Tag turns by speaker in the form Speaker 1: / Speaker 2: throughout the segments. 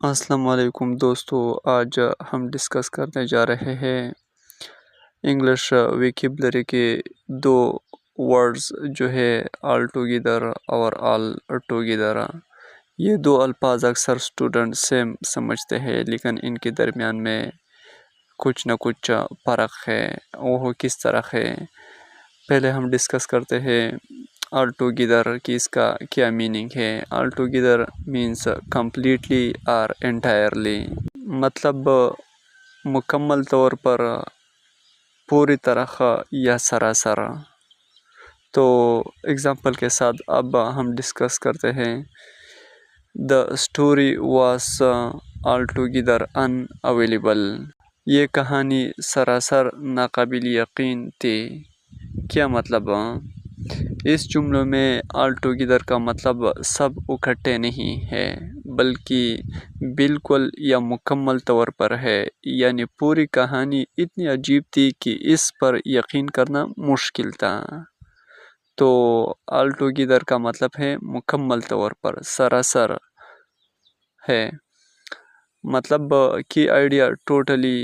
Speaker 1: السلام علیکم دوستو، آج ہم ڈسکس کرنے جا رہے ہیں انگلش ویکیبلری کے دو ورڈز جو ہے آل ٹوگیدر اور آل ٹوگیدر۔ یہ دو الفاظ اکثر اسٹوڈنٹ سیم سمجھتے ہیں، لیکن ان کے درمیان میں کچھ نہ کچھ فرق ہے۔ وہ کس طرح ہے؟ پہلے ہم ڈسکس کرتے ہیں آل ٹوگیدر کی اس کا کیا میننگ ہے۔ آل ٹوگیدر مینس کمپلیٹلی اور انٹائرلی، مطلب مکمل طور پر، پوری طرح یا سراسر۔ تو اگزامپل کے ساتھ اب ہم ڈسکس کرتے ہیں۔ The story was altogether unavailable۔ یہ کہانی سراسر ناقابل یقین تھی۔ کیا مطلب؟ اس جملے میں آل ٹوگیدر کا مطلب سب اکٹھے نہیں ہے، بلکہ بالکل یا مکمل طور پر ہے، یعنی پوری کہانی اتنی عجیب تھی کہ اس پر یقین کرنا مشکل تھا۔ تو آل ٹوگیدر کا مطلب ہے مکمل طور پر، سراسر ہے، مطلب کی آئیڈیا ٹوٹلی،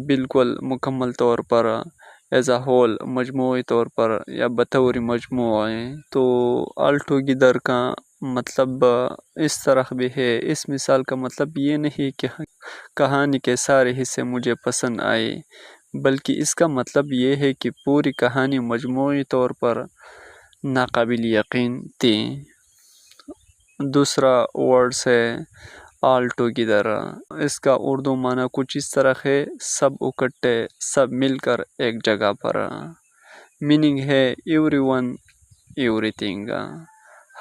Speaker 1: بالکل مکمل طور پر، ایز اے ہول، مجموعی طور پر یا بطور مجموعے۔ تو آل ٹوگیدر کا مطلب اس طرح بھی ہے۔ اس مثال کا مطلب یہ نہیں کہ کہانی کے سارے حصے مجھے پسند آئے، بلکہ اس کا مطلب یہ ہے کہ پوری کہانی مجموعی طور پر ناقابل یقین تھی۔ دوسرا ورڈز ہے آل ٹوگیدر۔ اس کا اردو معنی کچھ اس طرح ہے، سب اکٹھے، سب مل کر ایک جگہ پر۔ میننگ ہے ایوری ون، ایوری تھنگ،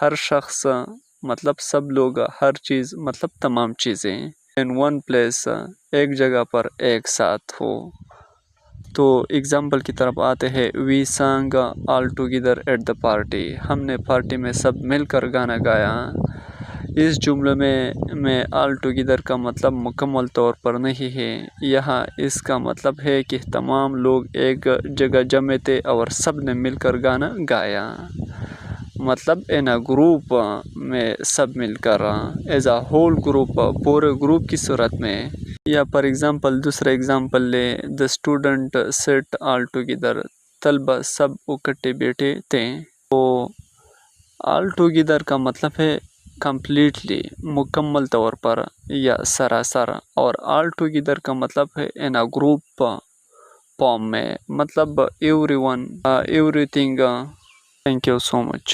Speaker 1: ہر شخص مطلب سب لوگ، ہر چیز مطلب تمام چیزیں۔ ان ون پلیس، ایک جگہ پر ایک ساتھ ہو۔ تو اگزامپل کی طرف آتے ہیں۔ We sang all together at the party. ہم نے پارٹی میں سب مل کر گانا گایا۔ اس جملے میں آل ٹوگیدر کا مطلب مکمل طور پر نہیں ہے، یہاں اس کا مطلب ہے کہ تمام لوگ ایک جگہ جمع تھے اور سب نے مل کر گانا گایا، مطلب ان اے گروپ میں سب مل کر، ایز اے ہول گروپ، پورے گروپ کی صورت میں۔ یا پر ایگزامپل دوسرا ایگزامپل لے، the student sit all together. طلبہ سب اکٹھے بیٹھے تھے۔ تو آل ٹوگیدر کا مطلب ہے کمپلیٹلی، مکمل طور پر یا سراسر، اور آل ٹوگیدر کا مطلب ہے ان اے گروپ فارم میں، مطلب every one, every thing. Thank you so much.